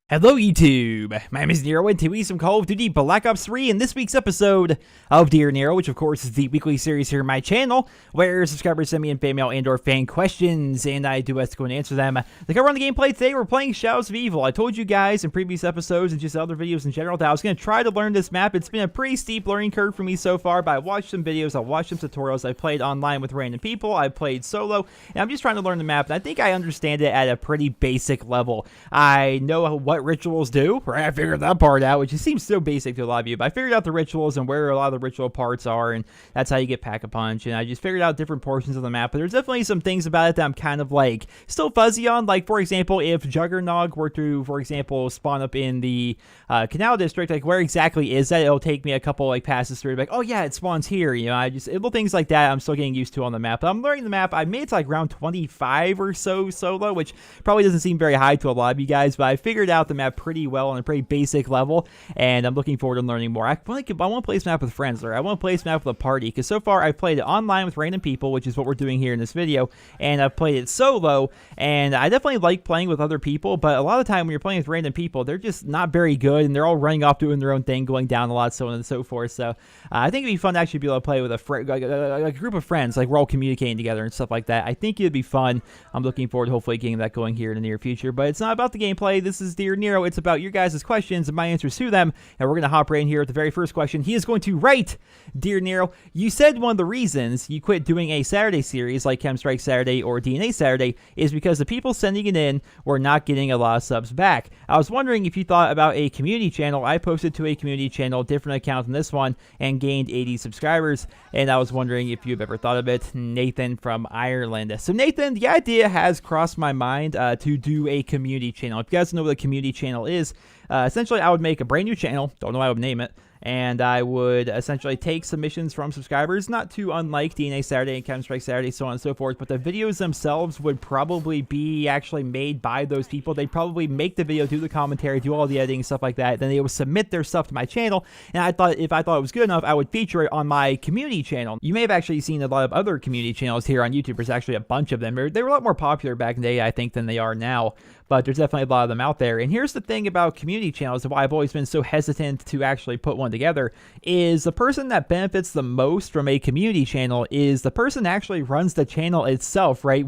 Hello YouTube, my name is Nero and today some Call of Duty Black Ops 3 in this week's episode of Dear Nero, which of course is the weekly series here on my channel where subscribers send me in fan mail and or fan questions and I do have to go and answer them. To cover on the gameplay today, we're playing Shadows of Evil. I told you guys in previous episodes and just other videos in general that I was going to try to learn this map. It's been a pretty steep learning curve for me so far, but I watched some videos, I watched some tutorials, I played online with random people, I played solo, and I'm just trying to learn the map and I think I understand it at a pretty basic level. I know what rituals do, right? I figured that part out, which just seems so basic to a lot of you, but I figured out the rituals and where a lot of the ritual parts are, and that's how you get Pack-a-Punch, and I just figured out different portions of the map, but there's definitely some things about it that I'm kind of like still fuzzy on. Like, for example, if Juggernog were to, for example, spawn up in the Canal District, like where exactly is that? It'll take me a couple like passes through, like, oh yeah, it spawns here, you know. Little things like that I'm still getting used to on the map, but I'm learning the map. I made it to like round 25 or so solo, which probably doesn't seem very high to a lot of you guys, but I figured out the map pretty well on a pretty basic level, and I'm looking forward to learning more. I want to play this map with friends, or I want to play this map with a party, because so far I've played it online with random people, which is what we're doing here in this video, and I've played it solo, and I definitely like playing with other people, but a lot of the time when you're playing with random people, they're just not very good, and they're all running off doing their own thing, going down a lot, so on and so forth. So I think it'd be fun to actually be able to play with a group of friends, like we're all communicating together and stuff like that. I think it'd be fun. I'm looking forward to hopefully getting that going here in the near future, but it's not about the gameplay. This is Dear Nero. It's about your guys' questions and my answers to them, and we're going to hop right in here at the very first question. He is going to write, Dear Nero, you said one of the reasons you quit doing a Saturday series like Chem Strike Saturday or DNA Saturday is because the people sending it in were not getting a lot of subs back. I was wondering if you thought about a community channel. I posted to a community channel, different account than this one, and gained 80 subscribers, and I was wondering if you've ever thought of it. Nathan from Ireland. So Nathan, the idea has crossed my mind to do a community channel. If you guys know what a community channel is, essentially I would make a brand new channel, don't know what I would name it, and I would essentially take submissions from subscribers, not too unlike DNA Saturday and Chem Strike Saturday, so on and so forth, but the videos themselves would probably be actually made by those people. They'd probably make the video, do the commentary, do all the editing, stuff like that, then they would submit their stuff to my channel, and I thought if I thought it was good enough, I would feature it on my community channel. You may have actually seen a lot of other community channels here on YouTube. There's actually a bunch of them. They were a lot more popular back in the day, I think, than they are now, but there's definitely a lot of them out there. And here's the thing about community channels, and why I've always been so hesitant to actually put one together, is the person that benefits the most from a community channel is the person that actually runs the channel itself, right?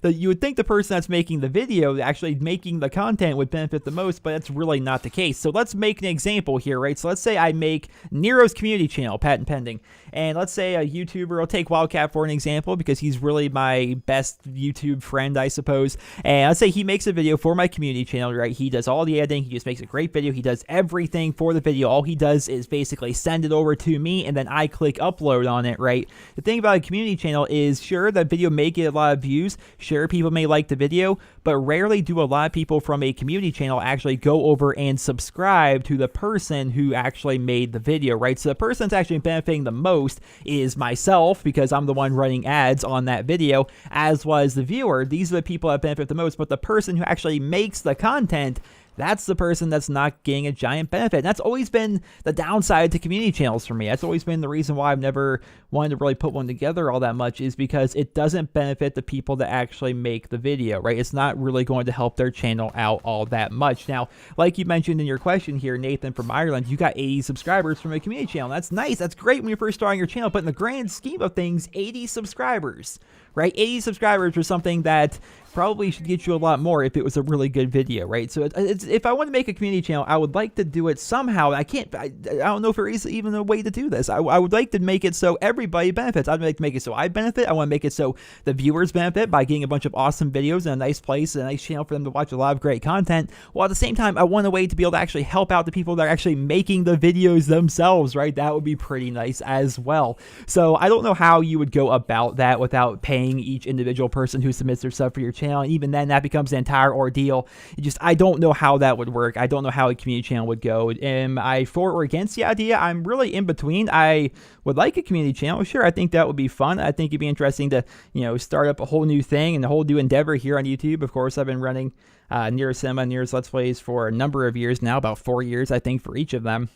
You would think the person that's making the video, actually making the content, would benefit the most, but that's really not the case. So let's make an example here, right? So let's say I make Nero's community channel, patent pending, and let's say a YouTuber, I'll take Wildcat for an example because he's really my best YouTube friend, I suppose, and let's say he makes a video for my community channel, right? He does all the editing, he just makes a great video, he does everything for the video. All he does is basically send it over to me and then I click upload on it, right? The thing about a community channel is, sure, that video may get a lot of views, sure, people may like the video, but rarely do a lot of people from a community channel actually go over and subscribe to the person who actually made the video, right? So the person that's actually benefiting the most is myself, because I'm the one running ads on that video, as was the viewer. These are the people that benefit the most, but the person who actually makes the content, that's the person that's not getting a giant benefit. And that's always been the downside to community channels for me. That's always been the reason why I've never wanted to really put one together all that much, is because it doesn't benefit the people that actually make the video, right? It's not really going to help their channel out all that much. Now, like you mentioned in your question here, Nathan from Ireland, you got 80 subscribers from a community channel. That's nice. That's great when you're first starting your channel, but in the grand scheme of things, 80 subscribers, right? 80 subscribers was something that probably should get you a lot more if it was a really good video, right? So if I want to make a community channel, I would like to do it somehow. I don't know if there is even a way to do this. I would like to make it so everybody benefits. I'd like to make it so I benefit. I want to make it so the viewers benefit by getting a bunch of awesome videos in a nice place, a nice channel for them to watch a lot of great content. While at the same time, I want a way to be able to actually help out the people that are actually making the videos themselves, right? That would be pretty nice as well. So I don't know how you would go about that without paying each individual person who submits their stuff for your channel. And even then, that becomes an entire ordeal. I don't know how that would work. I don't know how a community channel would go. Am I for or against the idea? I'm really in between. I would like a community channel. Sure, I think that would be fun. I think it'd be interesting to, start up a whole new thing and a whole new endeavor here on YouTube. Of course, I've been running NerosCinema, Nero's Let's Plays for a number of years now, about 4 years, I think, for each of them.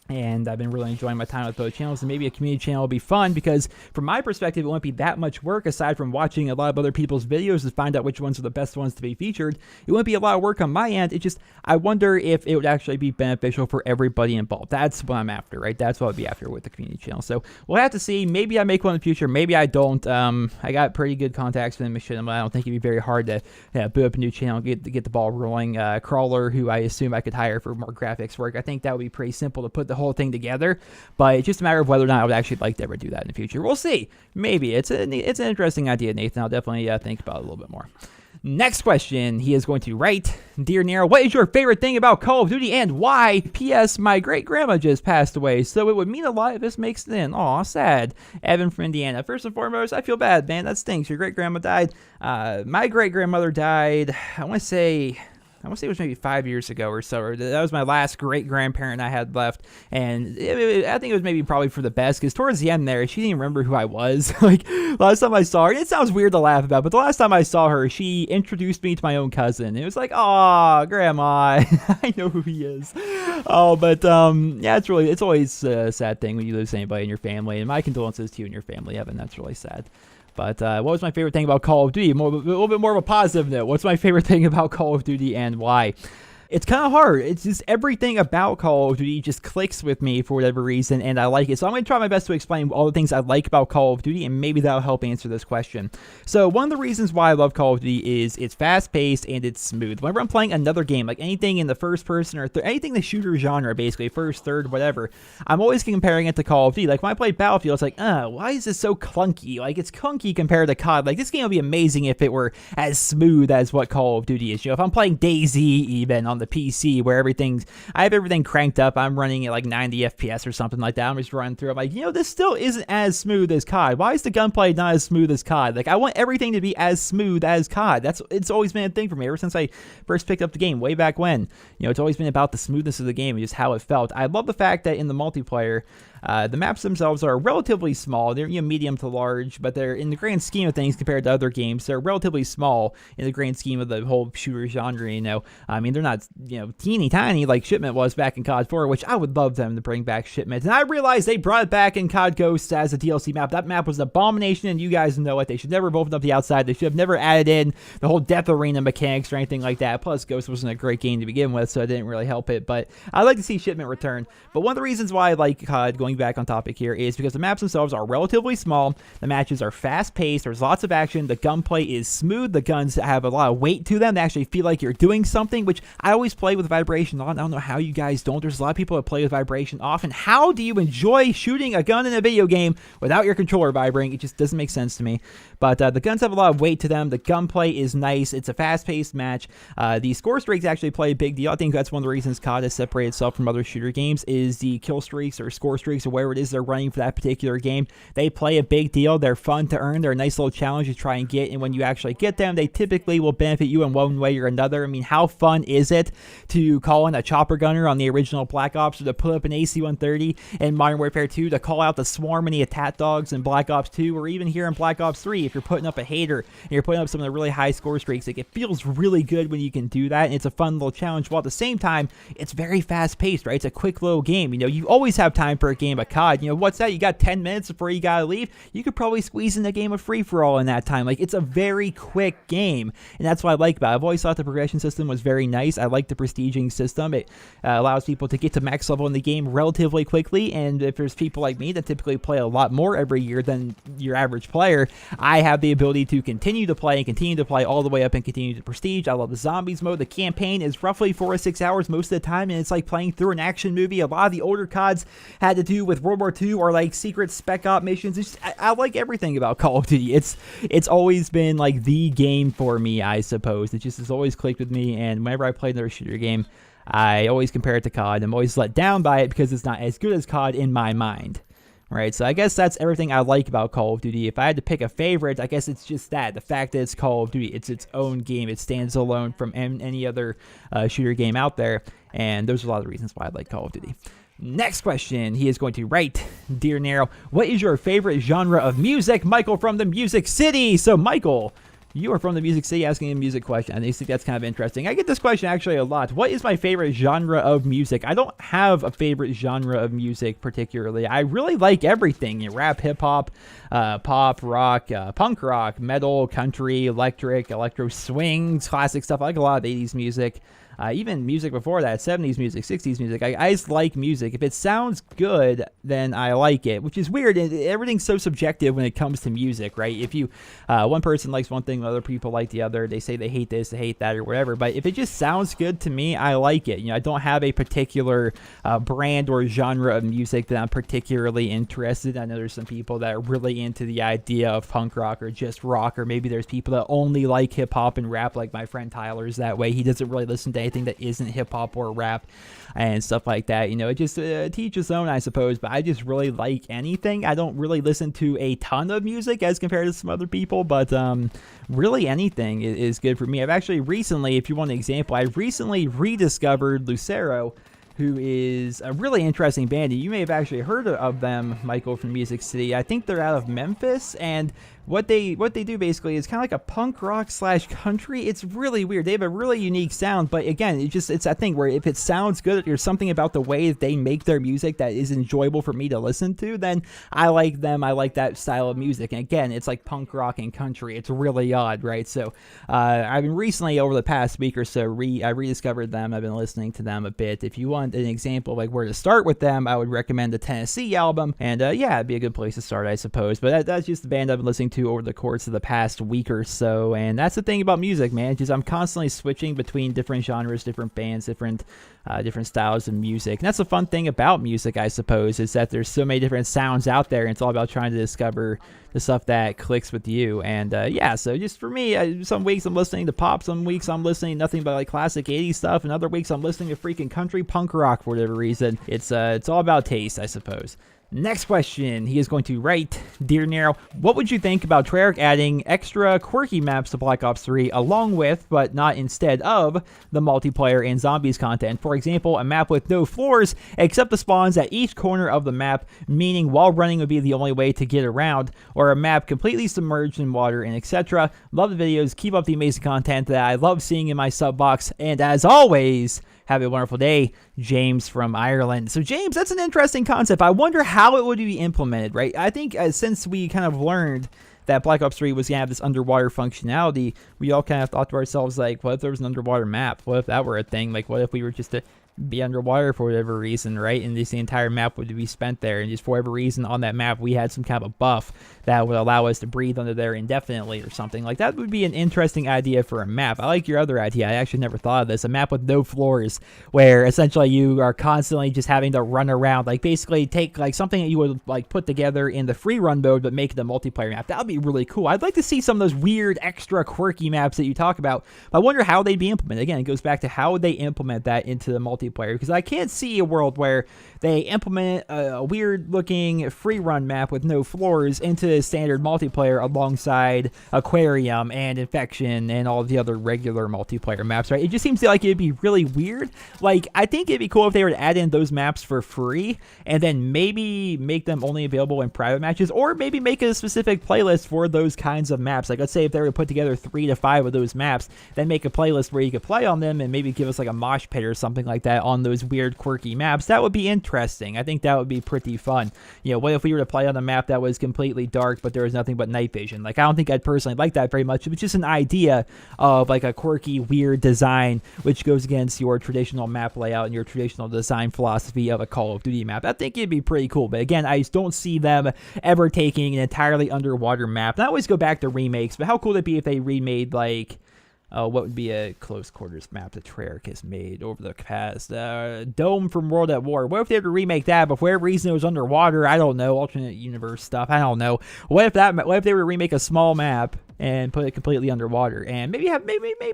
And I've been really enjoying my time with both channels, and maybe a community channel will be fun because from my perspective, it won't be that much work aside from watching a lot of other people's videos to find out which ones are the best ones to be featured. It won't be a lot of work on my end. It just, I wonder if it would actually be beneficial for everybody involved. That's what I'm after, right? That's what I'd be after with the community channel. So we'll have to see. Maybe I make one in the future. Maybe I don't. I got pretty good contacts with Machinima. I don't think it'd be very hard to boot up a new channel, get the ball rolling. Crawler, who I assume I could hire for more graphics work. I think that would be pretty simple to put the whole thing together, but it's just a matter of whether or not I would actually like to ever do that in the future. We'll see. Maybe. It's an interesting idea, Nathan. I'll definitely think about it a little bit more. Next question, he is going to write, Dear Nero, what is your favorite thing about Call of Duty and why? P.S. My great-grandma just passed away, so it would mean a lot if this makes it in. Aw, sad. Evan from Indiana. First and foremost, I feel bad, man. That stinks. Your great-grandma died. My great-grandmother died, I want to say it was maybe 5 years ago or so. That was my last great-grandparent I had left. And I think it was maybe probably for the best, because towards the end there, she didn't even remember who I was. Like, last time I saw her, it sounds weird to laugh about, but the last time I saw her, she introduced me to my own cousin. It was like, aw, Grandma, I know who he is. Oh, but yeah, it's always a sad thing when you lose anybody in your family. And my condolences to you and your family, Evan. That's really sad. But what was my favorite thing about Call of Duty? A little bit more of a positive note. What's my favorite thing about Call of Duty and why? It's kind of hard. It's just everything about Call of Duty just clicks with me for whatever reason, and I like it. So I'm going to try my best to explain all the things I like about Call of Duty, and maybe that'll help answer this question. So one of the reasons why I love Call of Duty is it's fast-paced and it's smooth. Whenever I'm playing another game, like anything in the first-person or anything the shooter genre, basically, first, third, whatever, I'm always comparing it to Call of Duty. Like when I play Battlefield, it's like, why is this so clunky? Like it's clunky compared to COD. Like this game would be amazing if it were as smooth as what Call of Duty is. You know, if I'm playing DayZ even on the PC, where I have everything cranked up. I'm running at like 90 FPS or something like that. I'm just running through. I'm like, this still isn't as smooth as COD. Why is the gunplay not as smooth as COD? Like, I want everything to be as smooth as COD. It's always been a thing for me ever since I first picked up the game way back when. It's always been about the smoothness of the game and just how it felt. I love the fact that in the multiplayer, the maps themselves are relatively small. They're medium to large, but they're in the grand scheme of things compared to other games. They're relatively small in the grand scheme of the whole shooter genre. I mean, they're not teeny tiny like Shipment was back in COD 4, which I would love them to bring back Shipment. And I realized they brought it back in COD Ghosts as a DLC map. That map was an abomination, and you guys know it. They should never have opened up the outside. They should have never added in the whole Death Arena mechanics or anything like that. Plus, Ghost wasn't a great game to begin with, so it didn't really help it. But I'd like to see Shipment return. But one of the reasons why I like COD, going back on topic here, is because the maps themselves are relatively small. The matches are fast-paced. There's lots of action. The gunplay is smooth. The guns have a lot of weight to them. They actually feel like you're doing something, which I always play with vibration on. I don't know how you guys don't. There's a lot of people that play with vibration often. How do you enjoy shooting a gun in a video game without your controller vibrating? It just doesn't make sense to me. But the guns have a lot of weight to them. The gunplay is nice. It's a fast-paced match. The score streaks actually play a big deal. I think that's one of the reasons COD has separated itself from other shooter games is the kill streaks or score streaks or whatever it is they're running for that particular game. They play a big deal. They're fun to earn. They're a nice little challenge to try and get. And when you actually get them, they typically will benefit you in one way or another. I mean, how fun is it to call in a chopper gunner on the original Black Ops, or to put up an AC-130 in Modern Warfare 2, to call out the swarm and the attack dogs in Black Ops 2, or even here in Black Ops 3, if you're putting up a hater and you're putting up some of the really high score streaks. Like, it feels really good when you can do that, and it's a fun little challenge, while at the same time, it's very fast-paced, right? It's a quick little game. You always have time for a game of COD. What's that? You got 10 minutes before you gotta leave? You could probably squeeze in a game of free-for-all in that time. Like, it's a very quick game, and that's what I like about it. I've always thought the progression system was very nice. I like the prestiging system. It allows people to get to max level in the game relatively quickly, and if there's people like me that typically play a lot more every year than your average player, I have the ability to continue to play all the way up and continue to prestige. I love the zombies mode. The campaign is roughly 4 to 6 hours most of the time, and it's like playing through an action movie. A lot of the older CODs had to do with World War II or like secret spec op missions. It's just, I like everything about Call of Duty. It's always been like the game for me, I suppose. It just has always clicked with me, and whenever I play another shooter game, I always compare it to COD. I'm always let down by it because it's not as good as COD in my mind. Right, so I guess that's everything I like about Call of Duty. If I had to pick a favorite, I guess it's just that. The fact that it's Call of Duty. It's its own game. It stands alone from any other shooter game out there. And those are a lot of the reasons why I like Call of Duty. Next question, he is going to write, Dear Nero, what is your favorite genre of music? Michael from the Music City. So, Michael, You are from the Music City asking a music question. I think that's kind of interesting. I get this question actually a lot. What is my favorite genre of music? I don't have a favorite genre of music particularly. I really like everything. Rap, hip-hop, pop, rock, punk rock, metal, country, electro swings, classic stuff. I like a lot of 80s music. Even music before that, 70s music, 60s music. I just like music. If it sounds good, then I like it, which is weird. Everything's so subjective when it comes to music, right? If you, one person likes one thing, other people like the other. They say they hate this, they hate that, or whatever. But if it just sounds good to me, I like it. I don't have a particular brand or genre of music that I'm particularly interested in. I know there's some people that are really into the idea of punk rock or just rock, or maybe there's people that only like hip hop and rap, like my friend Tyler's that way. He doesn't really listen to anything that isn't hip-hop or rap and stuff like that. It just teach his own, I suppose, but I just really like anything. I don't really listen to a ton of music as compared to some other people, but really anything is good for me. I've actually recently, if you want an example, I recently rediscovered Lucero, who is a really interesting band. You may have actually heard of them, Michael, from Music City. I think they're out of Memphis, and what they do basically is kind of like a punk rock / country. It's really weird. They have a really unique sound, but again, it's that thing where if it sounds good, there's something about the way that they make their music that is enjoyable for me to listen to, then I like them. I like that style of music. And again, it's like punk rock and country. It's really odd, right? So I've been recently, over the past week or so, I rediscovered them. I've been listening to them a bit. If you want an example of like where to start with them, I would recommend the Tennessee album. And yeah, it'd be a good place to start, I suppose. But that's just the band I've been listening to over the course of the past week or so. And that's the thing about music, man. Just I'm constantly switching between different genres, different bands, different styles of music. And that's the fun thing about music, I suppose, is that there's so many different sounds out there, and it's all about trying to discover the stuff that clicks with you. And yeah, so just for me, some weeks I'm listening to pop, some weeks I'm listening to nothing but like classic 80s stuff, and other weeks I'm listening to freaking country punk rock for whatever reason. It's all about taste, I suppose. Next question, he is going to write, Dear Nero, what would you think about Treyarch adding extra quirky maps to Black Ops 3 along with, but not instead of, the multiplayer and zombies content? For example, a map with no floors except the spawns at each corner of the map, meaning while running would be the only way to get around, or a map completely submerged in water, and etc. Love the videos, keep up the amazing content that I love seeing in my sub box, and as always, have a wonderful day, James from Ireland. So James, that's an interesting concept. I wonder how it would be implemented, right? I think since we kind of learned that Black Ops 3 was going to have this underwater functionality, we all kind of thought to ourselves, like, what if there was an underwater map? What if that were a thing? Like, what if we were just to be underwater for whatever reason, right? And just the entire map would be spent there, and just for whatever reason on that map we had some kind of a buff that would allow us to breathe under there indefinitely or something. Like, that would be an interesting idea for a map. I like your other idea. I actually never thought of this. A map with no floors, where essentially you are constantly just having to run around, like basically take like something that you would like put together in the free run mode but make it a multiplayer map. That would be really cool. I'd like to see some of those weird extra quirky maps that you talk about. I wonder how they'd be implemented. Again, it goes back to how would they implement that into the multiplayer, because I can't see a world where they implement a weird looking free run map with no floors into standard multiplayer alongside Aquarium and Infection and all the other regular multiplayer maps, right? It just seems like it'd be really weird. Like, I think it'd be cool if they were to add in those maps for free and then maybe make them only available in private matches, or maybe make a specific playlist for those kinds of maps. Like, let's say if they were to put together 3 to 5 of those maps, then make a playlist where you could play on them and maybe give us like a mosh pit or something like that on those weird quirky maps. That would be interesting. I think that would be pretty fun. What if we were to play on a map that was completely dark but there was nothing but night vision? Like, I don't think I'd personally like that very much. It was just an idea of like a quirky, weird design which goes against your traditional map layout and your traditional design philosophy of a Call of Duty map. I think it'd be pretty cool, but again, I just don't see them ever taking an entirely underwater map. And I always go back to remakes, but how cool would it be if they remade like what would be a close quarters map that Treyarch has made over the past? Dome from World at War. What if they were to remake that, but for whatever reason it was underwater? I don't know. Alternate universe stuff. I don't know. What if they were to remake a small map and put it completely underwater, and maybe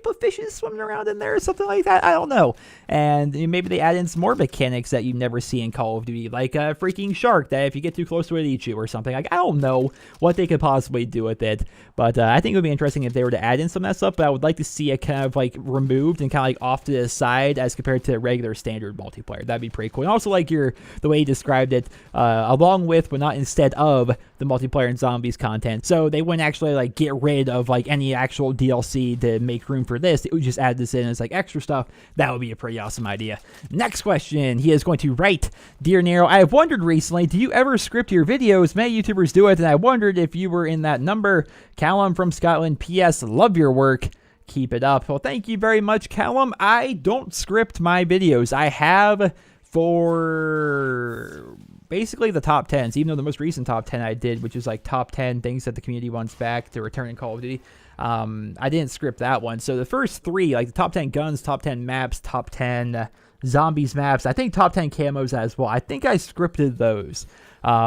put fishes swimming around in there or something like that? I don't know. And maybe they add in some more mechanics that you never see in Call of Duty, like a freaking shark that if you get too close to it, eats you or something. Like, I don't know what they could possibly do with it, but I think it would be interesting if they were to add in some of that stuff. But I would like to see it kind of like removed and kind of like off to the side as compared to regular standard multiplayer. That'd be pretty cool. And also like the way you described it, along with but not instead of the multiplayer and zombies content. So they wouldn't actually like get rid rid of like any actual DLC to make room for this. It would just add this in as like extra stuff. That would be a pretty awesome idea. Next question. He is going to write, Dear Nero, I have wondered recently, do you ever script your videos? Many YouTubers do it, and I wondered if you were in that number. Callum from Scotland. P.S. Love your work. Keep it up. Well, thank you very much, Callum. I don't script my videos. I have for basically the top 10s, even though the most recent top 10 I did, which is like top 10 things that the community wants back to return in Call of Duty. I didn't script that one. So the first 3, like the top 10 guns, top 10 maps, top 10 zombies maps, I think top 10 camos as well. I think I scripted those.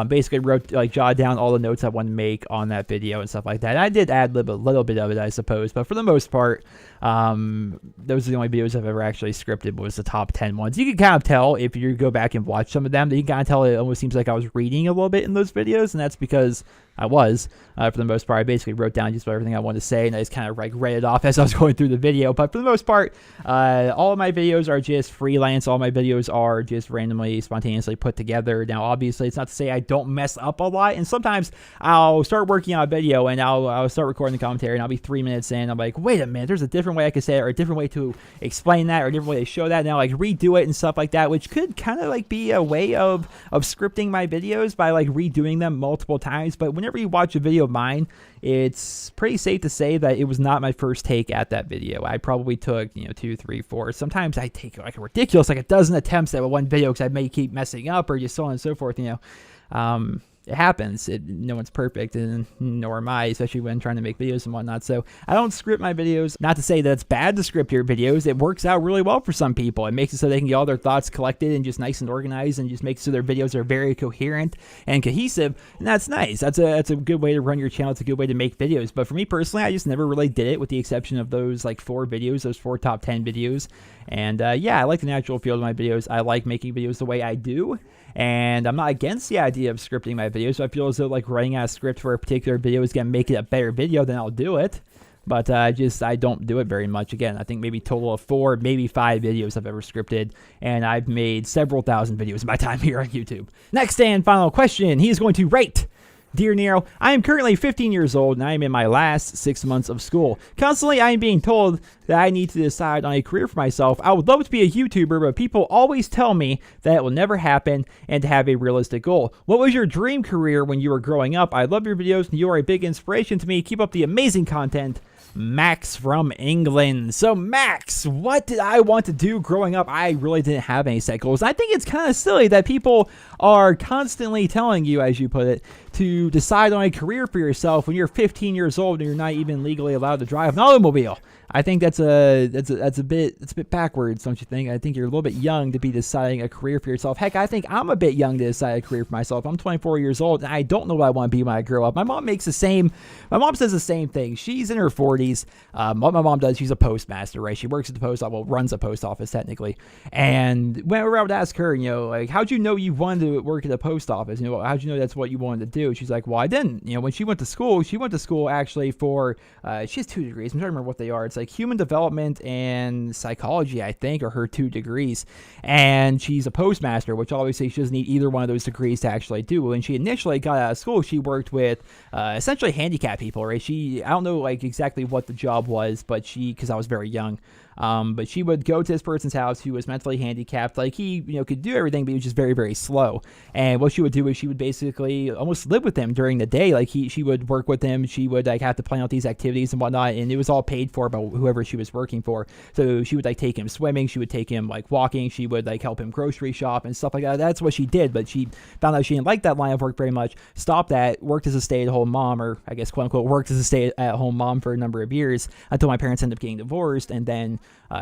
Basically wrote, like, jotted down all the notes I want to make on that video and stuff like that. And I did add a little bit of it, I suppose, but for the most part, those are the only videos I've ever actually scripted was the top 10 ones. You can kind of tell if you go back and watch some of them, that you can kind of tell it almost seems like I was reading a little bit in those videos, and that's because I was, for the most part. I basically wrote down just about everything I wanted to say, and I just kind of like read it off as I was going through the video. But for the most part, all of my videos are just freelance. All my videos are just randomly, spontaneously put together. Now, obviously, it's not to say I don't mess up a lot, and sometimes I'll start working on a video, and I'll start recording the commentary, and I'll be 3 minutes in. I'm like, wait a minute, there's a different way I could say it, or a different way to explain that, or a different way to show that, and I'll like redo it and stuff like that, which could kind of like be a way of scripting my videos by like redoing them multiple times. But whenever you watch a video of mine, it's pretty safe to say that it was not my first take at that video. I probably took, 2, 3, 4. Sometimes I take like a ridiculous, like a dozen attempts at one video because I may keep messing up or just so on and so forth, It happens. No one's perfect, and nor am I, especially when trying to make videos and whatnot. So I don't script my videos. Not to say that it's bad to script your videos. It works out really well for some people. It makes it so they can get all their thoughts collected and just nice and organized, and just makes so their videos are very coherent and cohesive. And that's nice. That's a good way to run your channel. It's a good way to make videos. But for me personally, I just never really did it, with the exception of those like 4 videos, those 4 top 10 videos. And yeah, I like the natural feel of my videos. I like making videos the way I do. And I'm not against the idea of scripting my videos. So I feel as though like writing out a script for a particular video is going to make it a better video, then I'll do it. But I don't do it very much. Again, I think maybe total of 4, maybe 5 videos I've ever scripted. And I've made several thousand videos in my time here on YouTube. Next and final question. He is going to rate, Dear Nero, I am currently 15 years old, and I am in my last 6 months of school. Constantly, I am being told that I need to decide on a career for myself. I would love to be a YouTuber, but people always tell me that it will never happen and to have a realistic goal. What was your dream career when you were growing up? I love your videos, and you are a big inspiration to me. Keep up the amazing content. Max from England. So Max, what did I want to do growing up? I really didn't have any set goals. I think it's kind of silly that people are constantly telling you, as you put it, to decide on a career for yourself when you're 15 years old and you're not even legally allowed to drive an automobile. I think that's a bit backwards, don't you think? I think you're a little bit young to be deciding a career for yourself. Heck, I think I'm a bit young to decide a career for myself. I'm 24 years old, and I don't know what I want to be when I grow up. My mom says the same thing. She's in her 40s. What my mom does, she's a postmaster, right? She works at the post office, well, runs a post office technically. And whenever I would ask her, like, how'd you know you wanted to work at the post office? How'd you know that's what you wanted to do? She's like, well, I didn't. When she went to school actually for, she has 2 degrees. I'm trying to remember what they are. It's like human development and psychology, I think, are her 2 degrees. And she's a postmaster, which obviously she doesn't need either one of those degrees to actually do. When she initially got out of school, she worked with essentially handicapped people, right? I don't know like exactly what the job was, but because I was very young. But she would go to this person's house who was mentally handicapped. Like he, could do everything, but he was just very, very slow. And what she would do is she would basically almost live with him during the day. Like she would work with him. She would like have to plan out these activities and whatnot. And it was all paid for by whoever she was working for. So she would like take him swimming. She would take him like walking. She would like help him grocery shop and stuff like that. That's what she did. But she found out she didn't like that line of work very much. Stopped that. Worked as a stay-at-home mom, or I guess quote unquote worked as a stay-at-home mom for a number of years until my parents ended up getting divorced. And then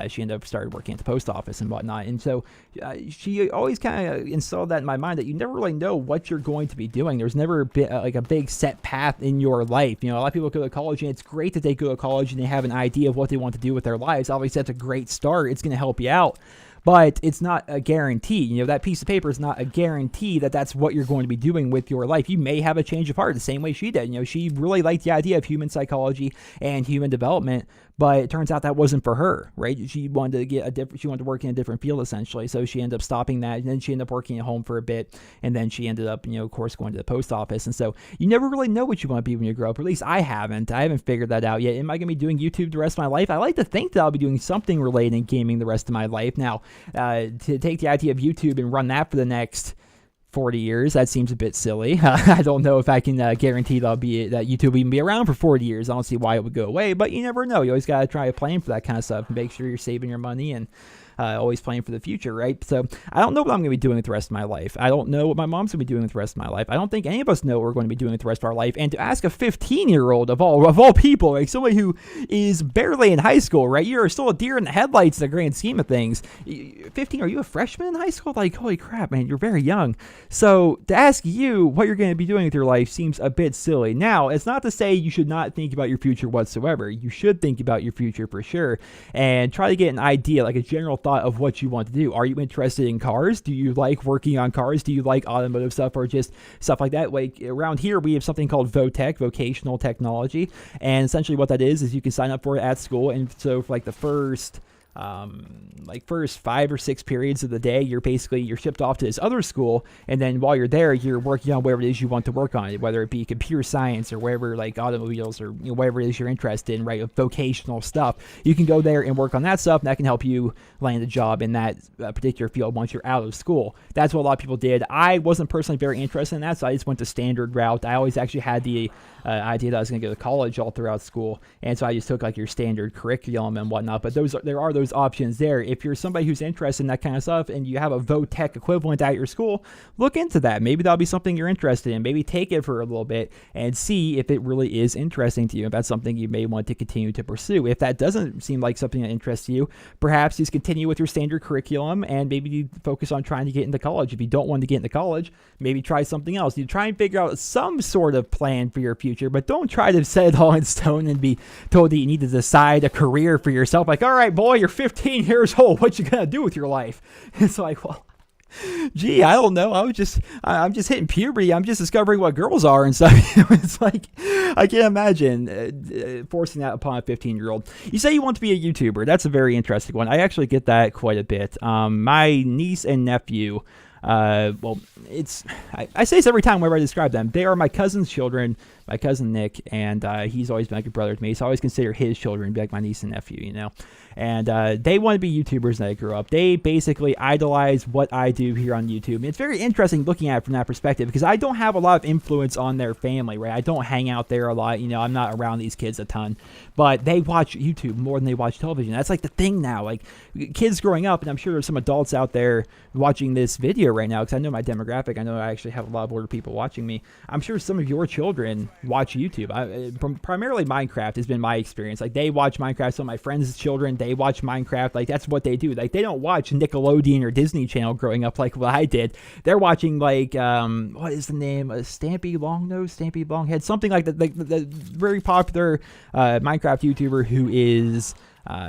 she ended up started working at the post office and whatnot. And so she always kind of installed that in my mind, that you never really know what you're going to be doing. There's never been like a big set path in your life. A lot of people go to college, and it's great that they go to college and they have an idea of what they want to do with their lives. Obviously, that's a great start. It's going to help you out. but it's not a guarantee. You know, that piece of paper is not a guarantee that that's what you're going to be doing with your life. You may have a change of heart the same way she did. You know, she really liked the idea of human psychology and human development, but it turns out that wasn't for her, right? She wanted to get she wanted to work in a different field essentially. So she ended up stopping that, and then she ended up working at home for a bit, and then she ended up, you know, of course, going to the post office. And so you never really know what you want to be when you grow up. Or at least I haven't figured that out yet. Am I going to be doing YouTube the rest of my life? I like to think that I'll be doing something related in gaming the rest of my life. Now, to take the idea of YouTube and run that for the next 40 years, that seems a bit silly. I don't know if I can guarantee that YouTube will even be around for 40 years. I don't see why it would go away, but you never know. You always got to try to plan for that kind of stuff and make sure you're saving your money and always planning for the future, right? So I don't know what I'm going to be doing with the rest of my life. I don't know what my mom's going to be doing with the rest of my life. I don't think any of us know what we're going to be doing with the rest of our life. And to ask a 15-year-old of all people, like somebody who is barely in high school, right? You're still a deer in the headlights in the grand scheme of things. 15, are you a freshman in high school? Like, holy crap, man, you're very young. So to ask you what you're going to be doing with your life seems a bit silly. Now, it's not to say you should not think about your future whatsoever. You should think about your future for sure and try to get an idea, like a general thought of what you want to do. Are you interested in cars? Do you like working on cars? Do you like automotive stuff or just stuff like that? Like around here, we have something called VOTech, vocational technology. And essentially what that is you can sign up for it at school. And so for like the first 5 or 6 periods of the day, you're shipped off to this other school, and then while you're there, you're working on whatever it is you want to work on, whether it be computer science or wherever, like automobiles or whatever it is you're interested in, right? Vocational stuff. You can go there and work on that stuff, and that can help you land a job in that particular field once you're out of school. That's what a lot of people did. I wasn't personally very interested in that, so I just went the standard route. I always actually had the idea that I was going to go to college all throughout school, and so I just took like your standard curriculum and whatnot. But there are those options there. If you're somebody who's interested in that kind of stuff and you have a VOTech equivalent at your school, look into that. Maybe that'll be something you're interested in. Maybe take it for a little bit and see if it really is interesting to you. If that's something you may want to continue to pursue. If that doesn't seem like something that interests you, perhaps just continue with your standard curriculum and maybe you focus on trying to get into college. If you don't want to get into college, maybe try something else. You try and figure out some sort of plan for your future, but don't try to set it all in stone and be told that you need to decide a career for yourself. Like, all right, boy, you're 15 years old. What you gonna do with your life? It's like, well, gee, I don't know. I'm just hitting puberty. I'm just discovering what girls are and stuff. It's like, I can't imagine forcing that upon a 15-year-old. You say you want to be a YouTuber. That's a very interesting one. I actually get that quite a bit. My niece and nephew, I say this every time whenever I describe them. They are my cousin's children, my cousin Nick, and he's always been like a brother to me, so I always consider his children to be like my niece and nephew, you know. And they want to be YouTubers when they grew up. They basically idolize what I do here on YouTube. And it's very interesting looking at it from that perspective because I don't have a lot of influence on their family, right? I don't hang out there a lot. You know, I'm not around these kids a ton. But they watch YouTube more than they watch television. That's like the thing now. Like kids growing up, and I'm sure there's some adults out there watching this video right now because I know my demographic. I know I actually have a lot of older people watching me. I'm sure some of your children watch YouTube. Primarily Minecraft has been my experience. Like they watch Minecraft. Some of my friends' children, they watch Minecraft. Like that's what they do. Like they don't watch Nickelodeon or Disney Channel growing up like what I did. They're watching like what is the name? Stampy Longhead, something like that. Like the very popular Minecraft YouTuber who is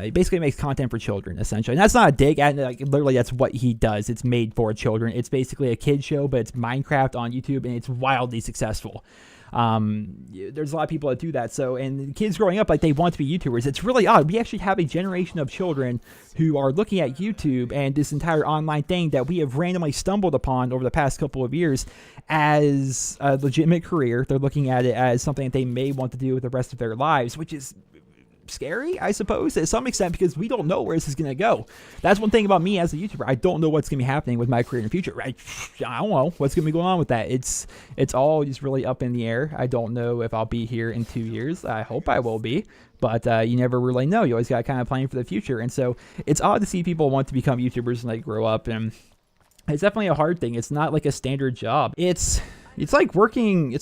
he basically makes content for children essentially. And that's not a dig at, like literally that's what he does. It's made for children. It's basically a kid show, but it's Minecraft on YouTube and it's wildly successful. There's a lot of people that do that. So, and kids growing up, like they want to be YouTubers. It's really odd. We actually have a generation of children who are looking at YouTube and this entire online thing that we have randomly stumbled upon over the past couple of years as a legitimate career. They're looking at it as something that they may want to do with the rest of their lives, which is scary, I suppose, to some extent, because we don't know where this is going to go. That's one thing about me as a YouTuber. I don't know what's going to be happening with my career in the future. I don't know what's going to be going on with that. It's all just really up in the air. I don't know if I'll be here in 2 years. I hope I will be, but you never really know. You always got to kind of plan for the future. And so it's odd to see people want to become YouTubers when they grow up, and it's definitely a hard thing. It's not like a standard job. It's It's like working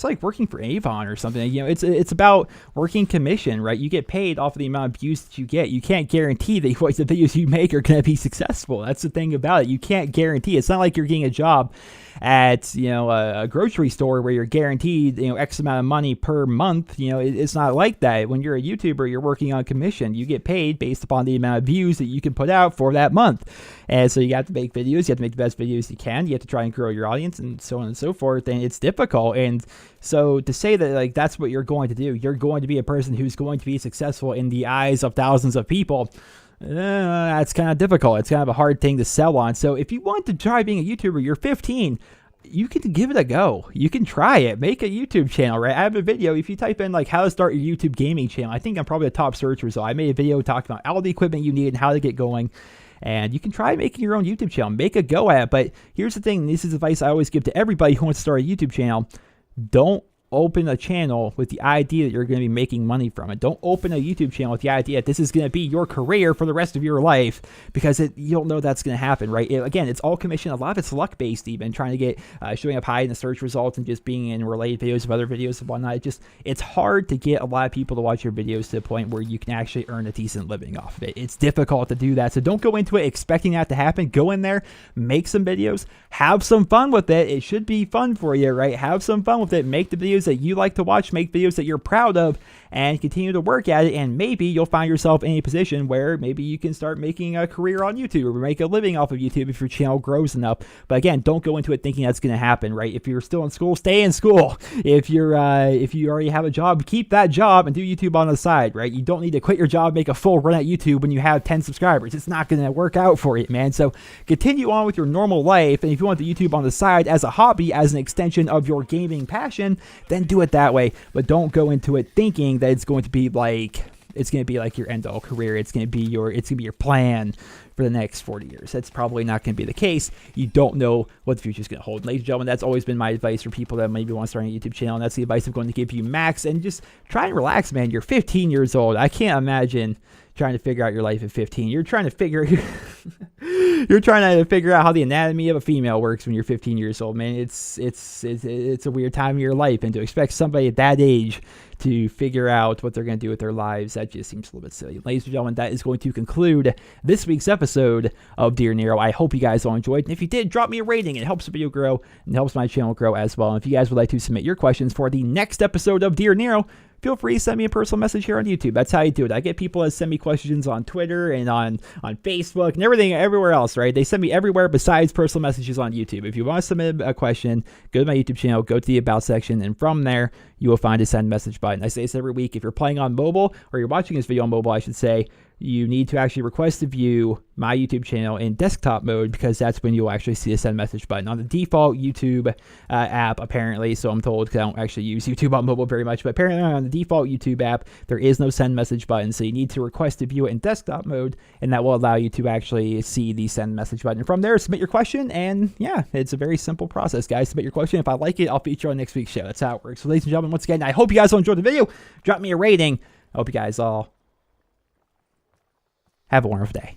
for Avon or something. You know, it's about working commission, right? You get paid off of the amount of views that you get. You can't guarantee that the videos you make are going to be successful. That's the thing about it. You can't guarantee. It's not like you're getting a job at, you know, a grocery store where you're guaranteed, you know, X amount of money per month. You know, it's not like that. When you're a YouTuber, you're working on commission. You get paid based upon the amount of views that you can put out for that month. And so you have to make videos. You have to make the best videos you can. You have to try and grow your audience and so on and so forth. And it's difficult. And so to say that, like, that's what you're going to do, you're going to be a person who's going to be successful in the eyes of thousands of people, that's kind of difficult. It's kind of a hard thing to sell on. So if you want to try being a YouTuber, you're 15, you can give it a go. You can try it. Make a YouTube channel, right? I have a video. If you type in like how to start your YouTube gaming channel, I think I'm probably the top search result. I made a video talking about all the equipment you need and how to get going. And you can try making your own YouTube channel. Make a go at it. But here's the thing. This is advice I always give to everybody who wants to start a YouTube channel. Don't open a channel with the idea that you're going to be making money from it. Don't open a YouTube channel with the idea that this is going to be your career for the rest of your life, because you don't know that's going to happen, right? Again, it's all commission. A lot of it's luck based, even trying to get showing up high in the search results and just being in related videos of other videos and whatnot. It's hard to get a lot of people to watch your videos to the point where you can actually earn a decent living off of it. It's difficult to do that. So don't go into it expecting that to happen. Go in there, make some videos, have some fun with it. It should be fun for you, right? Have some fun with it. Make the videos that you like to watch, make videos that you're proud of, and continue to work at it. And maybe you'll find yourself in a position where maybe you can start making a career on YouTube or make a living off of YouTube if your channel grows enough. But again, don't go into it thinking that's going to happen, right? If you're still in school, stay in school. If you already have a job, keep that job and do YouTube on the side, right? You don't need to quit your job, make a full run at YouTube when you have 10 subscribers. It's not going to work out for you, man. So continue on with your normal life. And if you want the YouTube on the side as a hobby, as an extension of your gaming passion, then do it that way. But don't go into it thinking that it's going to be like your end-all career. It's going to be your plan for the next 40 years. That's probably not going to be the case. You don't know what the future is going to hold. Ladies and gentlemen, that's always been my advice for people that maybe want to start a YouTube channel, and that's the advice I'm going to give you, Max. And just try and relax, man. You're 15 years old. I can't imagine trying to figure out your life at 15. You're trying to figure out how the anatomy of a female works when you're 15 years old, man. It's a weird time of your life, and to expect somebody at that age to figure out what they're going to do with their lives, that just seems a little bit silly. Ladies and gentlemen, that is going to conclude this week's episode of Dear Nero. I hope you guys all enjoyed, and if you did, drop me a rating. It helps the video grow and helps my channel grow as well. And if you guys would like to submit your questions for the next episode of Dear Nero, feel free to send me a personal message here on YouTube. That's how you do it. I get people that send me questions on Twitter and on Facebook and everything, everywhere else, right? They send me everywhere besides personal messages on YouTube. If you want to submit a question, go to my YouTube channel, go to the About section, and from there, you will find a send message button. I say this every week. If you're playing on mobile, or you're watching this video on mobile, I should say, you need to actually request to view my YouTube channel in desktop mode, because that's when you'll actually see a send message button on the default YouTube app, apparently. So I'm told, because I don't actually use YouTube on mobile very much, but apparently on the default YouTube app, there is no send message button. So you need to request to view it in desktop mode, and that will allow you to actually see the send message button. From there, submit your question, and yeah, it's a very simple process, guys. Submit your question. If I like it, I'll feature on next week's show. That's how it works. So ladies and gentlemen, once again, I hope you guys all enjoyed the video. Drop me a rating. I hope you guys all have a wonderful day.